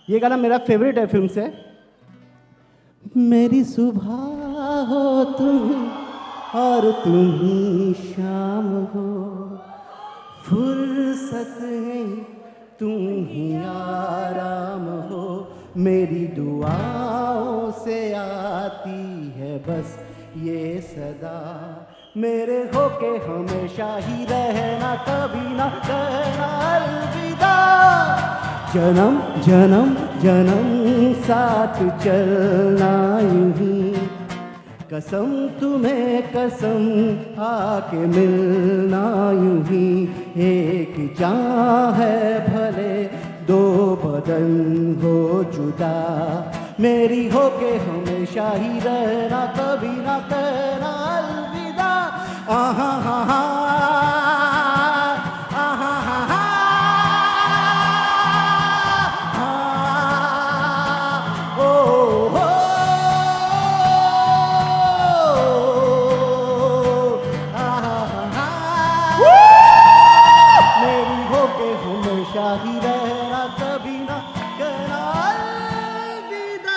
ये गाना मेरा फेवरेट है फिल्म से। मेरी सुबह हो तुम और तुम ही शाम हो, फुर्सत है तुम ही आराम हो, मेरी दुआओं से आती है बस ये सदा, मेरे होके हमेशा ही रहना, कभी ना कहना अलविदा। जन्म जन्म जन्म साथ चलना यूं ही, कसम तुम्हें कसम आके मिलना यूं ही, एक जान है भले दो बदन हो जुदा, मेरी होके हमेशा ही रहना, कभी ना कहना अलविदा। आहा हा हा ही रहना, कभी ना कहना अलविदा।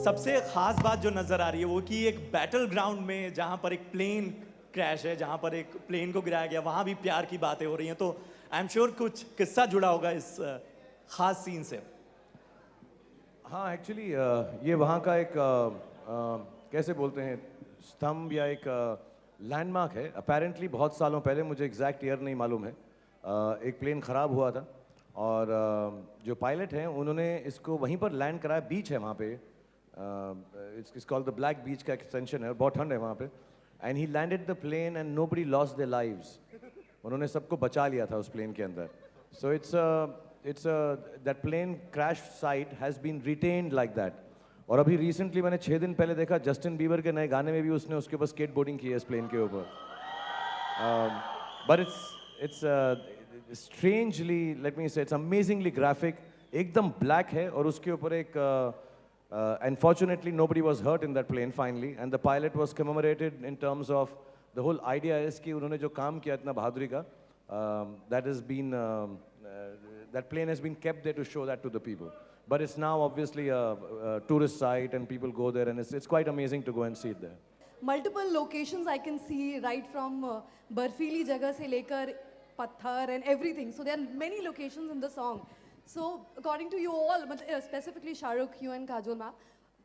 सबसे खास बात जो नजर आ रही है वो कि एक बैटल ग्राउंड में जहां पर एक प्लेन क्रैश है, जहां पर एक प्लेन को गिराया गया, वहां भी प्यार की बातें हो रही हैं, तो आई एम श्योर कुछ किस्सा जुड़ा होगा इस खास सीन से। हाँ, एक्चुअली ये वहाँ का एक कैसे बोलते हैं स्तंभ या एक लैंडमार्क है। अपेरेंटली बहुत सालों पहले, मुझे एग्जैक्ट ईयर नहीं मालूम है, एक प्लेन ख़राब हुआ था और जो पायलट हैं उन्होंने इसको वहीं पर लैंड कराया। बीच है वहाँ पे, it's called the black beach का एक्सटेंशन है, बहुत ठंड है वहाँ पे। And he landed the plane and nobody lost their lives. उन्होंने सबको बचा लिया था उस प्लेन के अंदर। So it's that plane crash site has been retained like that. और अभी रिसेंटली मैंने 6 दिन पहले देखा, जस्टिन बीबर के नए गाने में भी उसने उसके ऊपर स्केट बोर्डिंग की है इस प्लेन के ऊपर। But it's strangely, let me से, इट्स अमेजिंगली ग्राफिक। एकदम ब्लैक है और उसके ऊपर एक unfortunately nobody was hurt in that plane finally, and the pilot was commemorated in terms of the whole idea is कि उन्होंने जो काम किया इतना बहादुरी का, that has been that plane has been kept there to show that to the people. But it's now obviously a tourist site and people go there and it's quite amazing to go and see it there. Multiple locations I can see, right from बर्फीली जगह से लेकर पत्थर and everything. So there are many locations in the song. So according to you all, specifically Shahrukh, you and Kajol ma'am,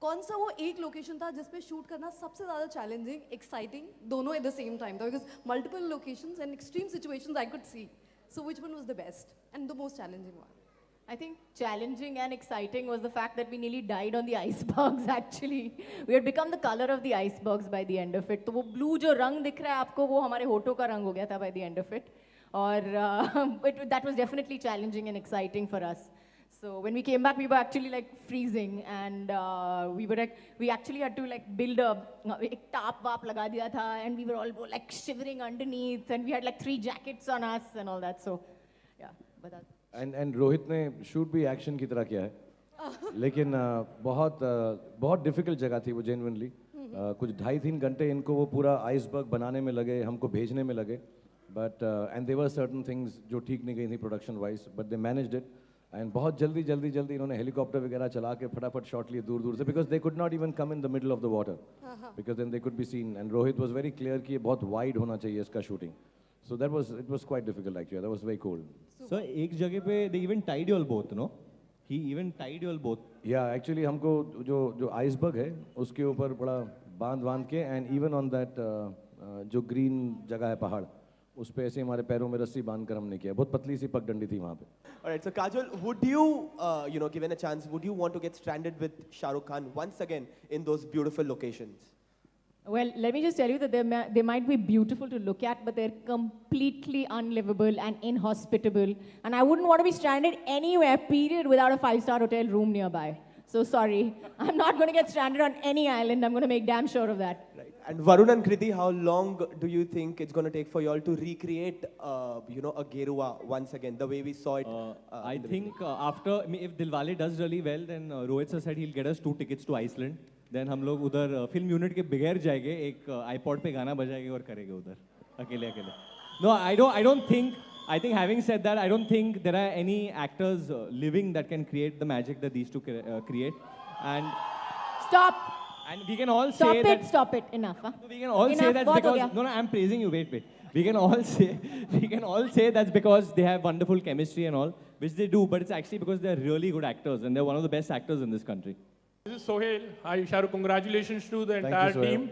कौन सा वो एक location था जिसपे शूट करना सबसे ज़्यादा चैलेंजिंग, एक्साइटिंग दोनों at the same time था? Because multiple locations and extreme situations I could see. So which one was the best and the most challenging one? I think challenging and exciting was the fact that we nearly died on the icebergs actually. We had become the color of the icebergs by the end of it. तो वो blue जो रंग दिख रहा है आपको, वो हमारे होठों का रंग हो गया था by the end of it. Or that was definitely challenging and exciting for us. So when we came back, we were actually like freezing, and we actually had to like build एक top वाप लगा दिया था, and we were all like shivering underneath, and we had like 3 jackets on us and all that. So yeah, but that. And Rohit ने shoot भी action की तरह किया है, लेकिन बहुत डिफिकल्ट जगह थी वो जेन्युइनली। कुछ 2.5-3 घंटे इनको वो पूरा आइसबर्ग बनाने में लगे, हमको भेजने में लगे। But and there were certain things जो ठीक नहीं गई थी production wise, but they managed it. And बहुत जल्दी इन्होंने हेलीकॉप्टर वगैरह चला के फटाफट शॉट लिए दूर से, because they could not even come in the middle of the water, because then they could be seen. And Rohit was very clear कि ये बहुत वाइड होना चाहिए इसका shooting. So it was quite difficult actually. That was very cold. So एक जगह पे they even tied you all both, no? He even tied you all both. Yeah, actually हमको जो आइसबर्ग है उसके ऊपर बड़ा बांध के, and even on that जो ग्रीन जगह है पहाड़, उस पे ऐसे हमारे पैरों में रस्सी बांध कर हमने किया। बहुत पतली सी पगडंडी थी वहाँ पे। Alright, so Kajol, would you, given a chance, would you want to get stranded with Shah Rukh Khan once again in those beautiful locations? Well, let me just tell you that they might be beautiful to look at, but they're completely unlivable and inhospitable. And I wouldn't want to be stranded anywhere, period, without a 5-star hotel room nearby. So sorry, I'm not going to get stranded on any island. I'm going to make damn sure of that. Right. And Varun and Kriti, how long do you think it's going to take for you all to recreate, you know, a Gerua once again, the way we saw it? I in the think after, I mean, if Dilwale does really well, then Rohit sir said he'll get us 2 tickets to Iceland. Then हम लोग उधर film unit के बगैर जाएंगे, एक iPod पे गाना बजाएंगे और करेंगे उधर अकेले अकेले. No, I don't think. I think having said that, I don't think there are any actors living that can create the magic that these two create. And Stop. we can all Stop say it. that. Stop it. Enough. Huh? We can all say Enough, that's बहुत हो because गया. no, I'm praising you. Wait. We can all say that's because they have wonderful chemistry and all, which they do. But it's actually because they're really good actors and they're one of the best actors in this country. This is Sohail. Hi, Shahrukh. Congratulations to the Thank you, entire Sohail. team.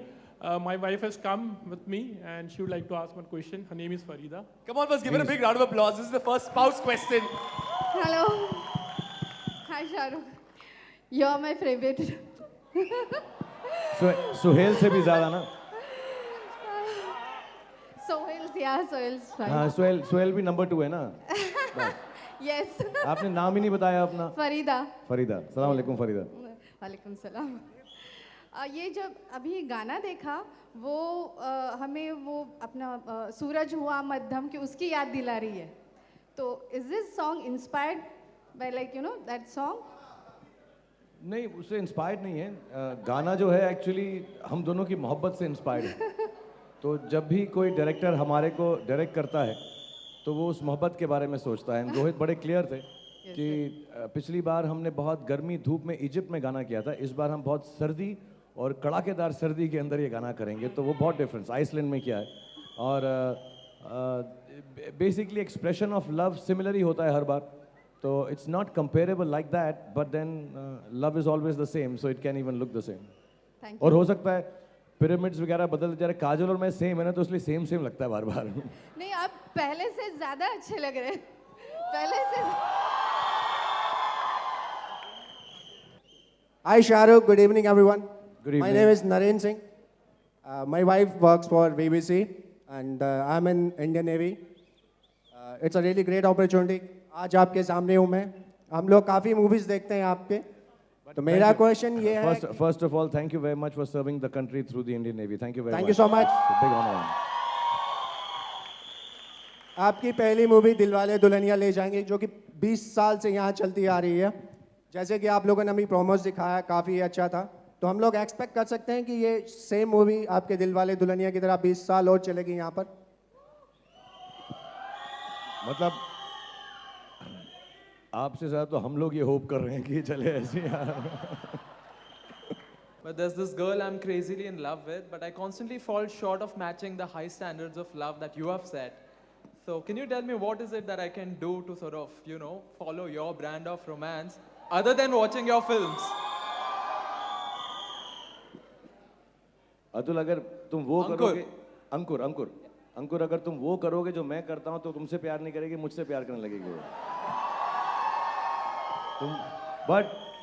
My wife has come with me and she would like to ask one question. Her name is Farida. Come on, first give her a big round of applause. This is the first spouse question. Hello. Hi, Shahrukh. You're my favorite. Suhail से भी ज़्यादा ना. Sohail's, yeah, Sohail's fine. हाँ, सुहेल भी number 2 है ना. Yes. आपने नाम ही नहीं बताया अपना. फरीदा. फरीदा. सलाम अलैकुम फरीदा. वालेकुम सलाम. ये जब अभी गाना देखा वो हमें वो अपना सूरज हुआ मध्यम की उसकी याद दिला रही है. तो is this song inspired by like you know that song? नहीं, उससे इंस्पायर्ड नहीं है. गाना जो है एक्चुअली हम दोनों की मोहब्बत से इंस्पायर्ड है. तो जब भी कोई डायरेक्टर हमारे को डायरेक्ट करता है तो वो उस मोहब्बत के बारे में सोचता है. रोहित बड़े क्लियर थे कि पिछली बार हमने बहुत गर्मी धूप में इजिप्ट में गाना किया था. इस बार हम बहुत सर्दी और कड़ाकेदार सर्दी के अंदर ये गाना करेंगे. तो वो बहुत डिफरेंस आइसलैंड में किया है. और basically expression of love similar ही होता है हर बार. तो it's not comparable like that, but then love is always the same, so it can even look the same. और हो सकता है पिरामिड्स वगैरह बदलते जा रहे. काजल और मैं सेम है ना, तो इसलिए सेम लगता है बार बार. नहीं, आप पहले से ज्यादा अच्छे लग रहे हैं. पहले से. Hi Shahrukh, good evening everyone. Good evening. My name is Naren Singh. My wife works for BBC and I'm in Indian Navy. It's a really great opportunity. आज आपके सामने हूँ मैं. हम लोग काफ़ी मूवीज़ देखते हैं आपके. तो मेरा क्वेश्चन ये है. First of all, thank you very much for serving the country through the Indian Navy. Thank you very much. Thank you so much. It's a big honor. आपकी पहली मूवी दिलवाले दुल्हनिया ले जाएंगे जो कि 20 साल से यहाँ चलती आ रही है. जैसे कि आप लोगों ने अभी प्रोमोस दिखाया, काफ़ी अच्छा था. तो हम लोग एक्सपेक्ट कर सकते हैं कि ये सेम मूवी आपके दिलवाले दुल्हनिया की तरह 20 साल और चलेगी यहाँ पर. मतलब आपसे ज़्यादा तो हम लोग ये होप कर रहे हैं कि ये चले ऐसे यार. But there's this girl I'm crazily in love with, but I constantly fall short of matching the high standards of love that you have set. So can you tell me what is it that I can do to sort of, you know, follow your brand of romance other than watching your films? Atul, अगर तुम वो करोगे, अंकुर अगर तुम वो करोगे जो मैं करता हूँ तो तुमसे प्यार नहीं करेगी, मुझसे प्यार करने लगेगी वो.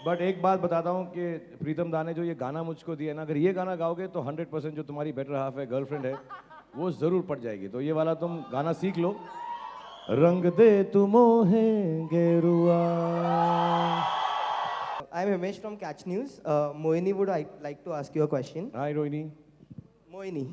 बट एक बात बताता हूँ कि प्रीतम दा ने जो ये गाना मुझको दिया ना, अगर ये गाना गाओगे तो 100% जो तुम्हारी बेटर हाफ है, गर्लफ्रेंड है, वो ज़रूर पड़ जाएगी. तो ये वाला तुम गाना सीख लो. रंग दे तू मोहे गेरुआ. I'm Himesh from Catch News. Mohini would like to ask you a question. Hi Rohini. Mohini.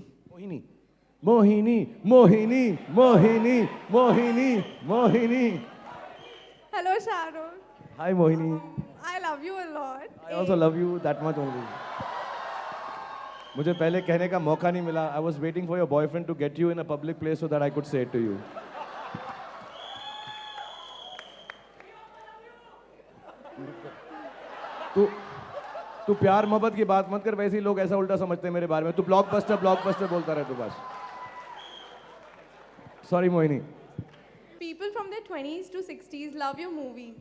Hello, Shahrukh. Hi Mohini. I love you a lot. I also love you that much only. मुझे पहले कहने का मौका नहीं मिला. I was waiting for your boyfriend to get you in a public place so that I could say it to you. तू प्यार मोहब्बत की बात मत कर. वैसे ही लोग ऐसा उल्टा समझते हैं मेरे बारे में. तू ब्लॉकबस्टर बोलता रहे तू बस. Sorry Mohini. People from their 20s to 60s love your movie.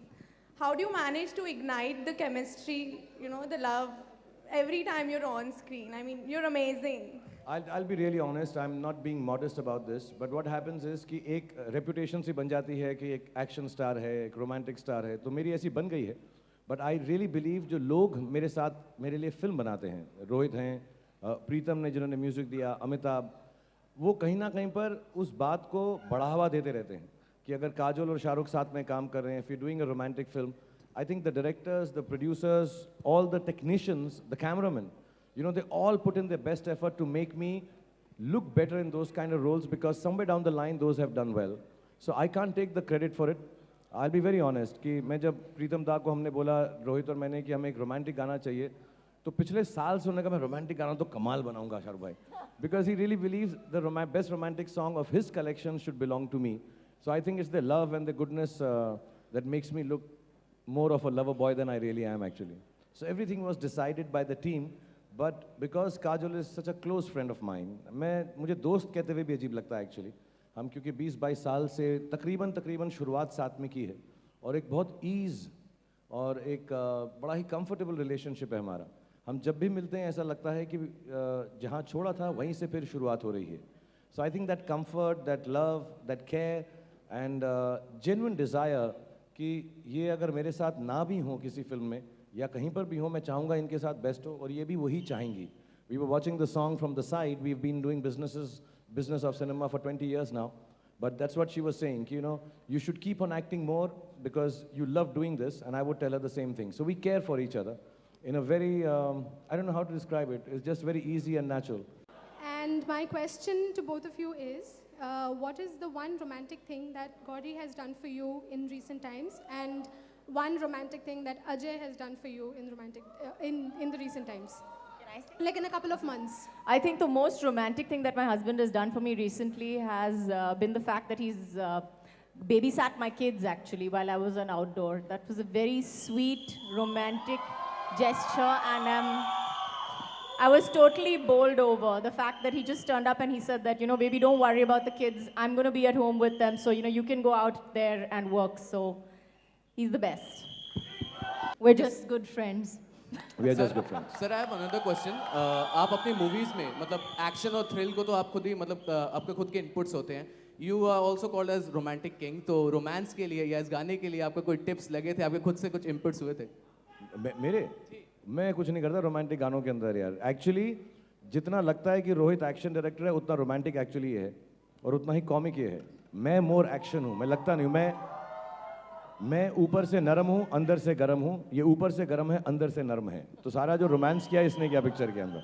How do you manage to ignite the chemistry, you know, the love every time you're on screen? I mean, you're amazing. I'll be really honest. I'm not being modest about this. But what happens is कि एक reputation सी बन जाती है कि एक action star है, एक romantic star है. तो मेरी ऐसी बन गई है. But I really believe जो लोग मेरे साथ मेरे लिए फिल्म बनाते हैं, रोहित हैं, प्रीतम ने जिन्होंने म्यूजिक दिया, अमिताभ, वो कहीं ना कहीं पर उस बात को बढ़ावा देते रहते हैं कि अगर काजोल और शाहरुख साथ में काम कर रहे हैं, if you're doing a romantic film, I think the directors, the producers, all the technicians, the cameramen, You know, they all put in their best effort to make me look better in those kind of roles because somewhere down the line, those have done well. So I can't take the credit for it. I'll be very honest कि मैं जब प्रीतम दा को हमने बोला रोहित और मैंने कि हमें एक रोमांटिक गाना चाहिए तो पिछले साल से उन्होंने कहा मैं रोमांटिक गाना तो कमाल बनाऊंगा शाहरुख भाई because he really believes the best romantic song of his collection should belong to me. So I think it's the love and the goodness that makes me look more of a lover boy than I really am actually. So everything was decided by the team, but because Kajol is such a close friend of mine, मुझे दोस्त कहते हुए भी अजीब लगता है actually. हम क्योंकि 20-22 साल से तकरीबन शुरुआत साथ में की है और एक बहुत ईज़ और एक बड़ा ही कंफर्टेबल रिलेशनशिप है हमारा. हम जब भी मिलते हैं ऐसा लगता है कि जहाँ छोड़ा था वहीं से फिर शुरुआत हो रही है. So I think that comfort, that love, that care and genuine desire कि ये अगर मेरे साथ ना भी हों किसी फिल्म में या कहीं पर भी हो, मैं चाहूँगा इनके साथ बेस्ट हो और ये भी वही चाहेंगी. We were watching the song from the side. We have been doing business of cinema for 20 years now. But that's what she was saying, you know, you should keep on acting more because you love doing this, and I would tell her the same thing. So we care for each other in a very, I don't know how to describe it, it's just very easy and natural. And my question to both of you is, what is the one romantic thing that Gauri has done for you in recent times, and one romantic thing that Ajay has done for you in the recent times? Like in a couple of months. I think the most romantic thing that my husband has done for me recently has been the fact that he's babysat my kids actually while I was on outdoor. That was a very sweet, romantic gesture, and I was totally bowled over the fact that he just turned up and he said that, you know, baby, don't worry about the kids. I'm going to be at home with them, so, you know, you can go out there and work. So he's the best. We're just good friends. We are just good friends. Sir I have another question. आप अपनी movies में मतलब action और thrill को तो आप खुद ही मतलब आपके खुद के इनपुट्स होते हैं. You are also called as romantic king. तो रोमांस के लिए या इस गाने के लिए आपको कोई टिप्स लगे थे, आपके खुद से कुछ इनपुट्स हुए थे? मेरे मैं कुछ नहीं करता रोमांटिक गानों के अंदर यार. एक्चुअली जितना लगता है कि रोहित एक्शन डायरेक्टर है उतना रोमांटिक एक्चुअली है और उतना ही कॉमिक ये है. मैं मोर एक्शन हूँ, मैं लगता नहीं हूँ. मैं ऊपर से नरम हूँ, अंदर से गर्म हूँ. ये ऊपर से गर्म है, अंदर से नरम है. तो सारा जो रोमांस किया इसने किया पिक्चर के अंदर.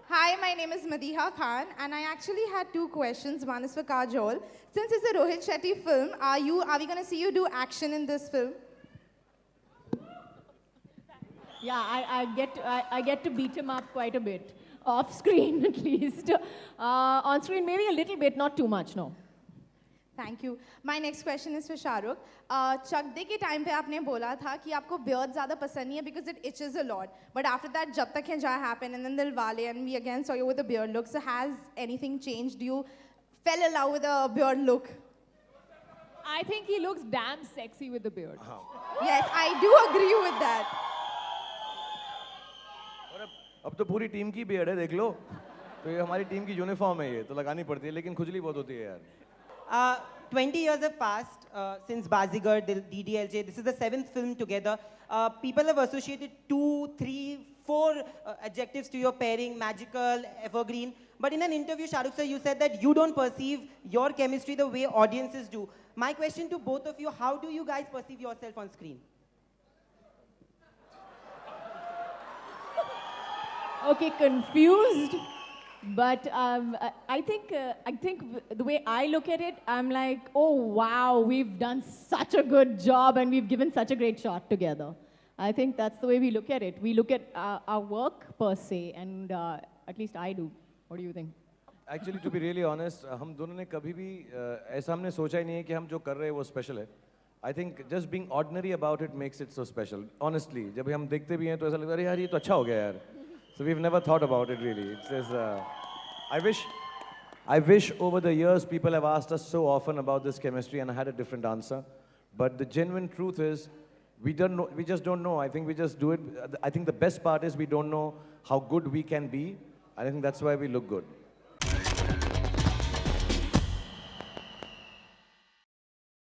Hi, my name is Madiha Khan, and I actually had two questions. One is for Kajol. Since it's a Rohit Shetty film, are we going to see you do action in this film? Yeah, I get to beat him up quite a bit. Off screen at least. On screen maybe a little bit, not too much, no. Thank you. My next question is for Shahrukh. Chak De के time पे आपने बोला था कि आपको beard ज़्यादा पसंद नहीं है because it itches a lot. But after that, जब तक है जहाँ happened, and then Dilwale, and we again saw you with a beard look. So has anything changed? You fell in love with a beard look? I think he looks damn sexy with the beard. Yes, I do agree with that. अब तो पूरी team की beard है, देख लो. तो ये हमारी team की यूनिफॉर्म है, ये तो लगानी पड़ती है, लेकिन खुजली बहुत होती है यार. 20 years have passed since Bazigar, DDLJ. This is the 7th film together. People have associated 2, 3, 4 adjectives to your pairing: magical, evergreen. But in an interview, Shahrukh sir, you said that you don't perceive your chemistry the way audiences do. My question to both of you: how do you guys perceive yourself on screen? Okay, confused. But I think the way I look at it, I'm like, oh wow, we've done such a good job and we've given such a great shot together. I think that's the way we look at it. We look at our work per se, and at least I do. What do you think? Actually, to be really honest, हम दोनों ने कभी भी ऐसा हमने सोचा ही नहीं है कि हम जो कर रहे हैं वो स्पेशल है. I think just being ordinary about it makes it so special. Honestly, जब हम देखते भी हैं तो ऐसा लगता है अरे यार ये तो अच्छा हो गया यार. So we've never thought about it really. It's just, I wish over the years people have asked us so often about this chemistry and I had a different answer. But the genuine truth is, we just don't know. I think we just do it. I think the best part is we don't know how good we can be. And I think that's why we look good.